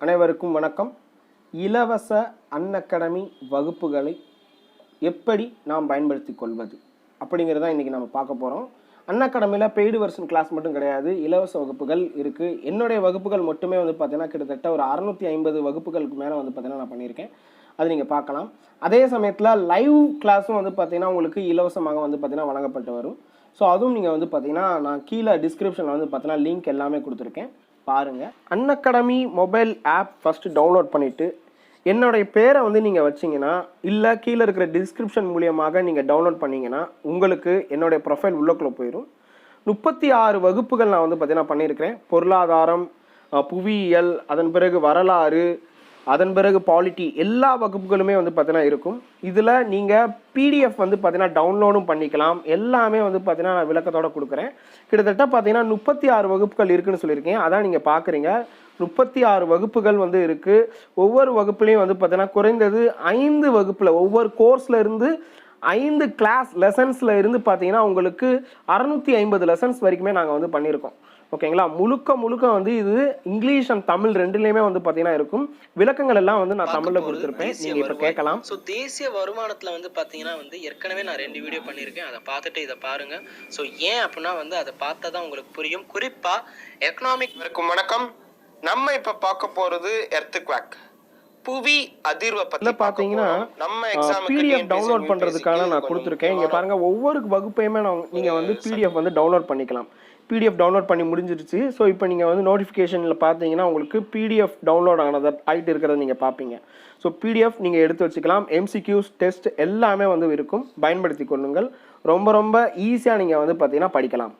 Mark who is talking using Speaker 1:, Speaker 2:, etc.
Speaker 1: அனைவருக்கும் வணக்கம். இலவச அன்அகாடமி வகுப்புகளை எப்படி நாம் பயன்படுத்திக் கொள்வது அப்படிங்கிறத இன்றைக்கி நம்ம பார்க்க போகிறோம். அன்அகாடமியில் பெய்டு வெர்ஷன் கிளாஸ் மட்டும் கிடையாது, இலவச வகுப்புகள் இருக்குது. என்னுடைய வகுப்புகள் மட்டுமே வந்து பார்த்தீங்கன்னா கிட்டத்தட்ட ஒரு 650 வகுப்புகளுக்கு மேலே வந்து பார்த்தீங்கன்னா நான் பண்ணியிருக்கேன். அது நீங்கள் பார்க்கலாம். அதே சமயத்தில் லைவ் கிளாஸும் வந்து பார்த்தீங்கன்னா உங்களுக்கு இலவசமாக வந்து பார்த்தீங்கன்னா வழங்கப்பட்டு வரும். ஸோ அதுவும் நீங்கள் வந்து பார்த்தீங்கன்னா நான் கீழே டிஸ்கிரிப்ஷனில் வந்து பார்த்தீங்கன்னா லிங்க் எல்லாமே கொடுத்துருக்கேன், பாருங்கள். Unacademy mobile app first download பண்ணிவிட்டு என்னுடைய பேரை வந்து நீங்கள் வச்சிங்கன்னா, இல்லை கீழே இருக்கிற டிஸ்கிரிப்ஷன் மூலியமாக நீங்கள் டவுன்லோட் பண்ணிங்கன்னா உங்களுக்கு என்னுடைய ப்ரொஃபைல் உள்ளக்குள்ளே போயிடும். 36 வகுப்புகள் நான் வந்து பார்த்தீங்கன்னா பண்ணியிருக்கிறேன். பொருளாதாரம், புவியியல், அதன் பிறகு வரலாறு, அதன் பிறகு பாலிட்டி, எல்லா வகுப்புகளுமே வந்து பார்த்தீங்கன்னா இருக்கும். இதில் நீங்கள் பிடிஎஃப் வந்து பார்த்தீங்கன்னா டவுன்லோடும் பண்ணிக்கலாம். எல்லாமே வந்து பார்த்தீங்கன்னா நான் விளக்கத்தோடு கொடுக்குறேன். கிட்டத்தட்ட பார்த்தீங்கன்னா 36 வகுப்புகள் இருக்குதுன்னு சொல்லியிருக்கேன். அதான் நீங்கள் பார்க்குறீங்க. 36 வகுப்புகள் வந்து இருக்குது. ஒவ்வொரு வகுப்புலையும் வந்து பார்த்தீங்கன்னா குறைந்தது 5 வகுப்பில் ஒவ்வொரு கோர்ஸில் இருந்து 5 கிளாஸ் லெசன்ஸில் இருந்து பார்த்தீங்கன்னா உங்களுக்கு 650 லெசன்ஸ் வரைக்குமே நாங்கள் வந்து பண்ணியிருக்கோம். ஓகேங்களா? முழுக்க வந்து இது இங்கிலீஷ் அண்ட் தமிழ் ரெண்டுலேயுமே வந்து பார்த்தீங்கன்னா இருக்கும். விளக்கங்கள் எல்லாம் வந்து நான் தமிழில் கொடுத்துருப்பேன், நீங்கள் இப்போ கேட்கலாம்.
Speaker 2: ஸோ தேசிய வருமானத்தில் வந்து பார்த்தீங்கன்னா வந்து ஏற்கனவே நான் 2 வீடியோ பண்ணியிருக்கேன். அதை பார்த்துட்டு இதை பாருங்கள். ஸோ ஏன் அப்படின்னா வந்து அதை பார்த்தா தான் உங்களுக்கு புரியும். குறிப்பாக எக்கனாமிக்.
Speaker 1: வணக்கம். நம்ம இப்போ பார்க்க போகிறது எர்த்குவேக், புவி அதிர்வை பற்றி பார்த்தீங்கன்னா நம்ம பிடிஎஃப் டவுன்லோட் பண்ணுறதுக்கான நான் கொடுத்துருக்கேன். இங்கே பாருங்கள், ஒவ்வொரு வகுப்பையுமே நீங்கள் வந்து பிடிஎஃப் வந்து டவுன்லோட் பண்ணிக்கலாம். பிடிஎஃப் டவுன்லோட் பண்ணி முடிஞ்சிருச்சு. ஸோ இப்போ நீங்கள் வந்து நோட்டிஃபிகேஷனில் பார்த்தீங்கன்னா உங்களுக்கு பிடிஎஃப் டவுன்லோட் ஆகிட்டு இருக்கிறத நீங்கள் பார்ப்பீங்க. ஸோ பிடிஎஃப் நீங்கள் எடுத்து வச்சுக்கலாம். எம்சிக்யூஸ், டெஸ்ட் எல்லாமே வந்து இருக்கும். பயன்படுத்தி கொள்ளுங்கள். ரொம்ப ஈஸியாக நீங்கள் வந்து பார்த்தீங்கன்னா படிக்கலாம்.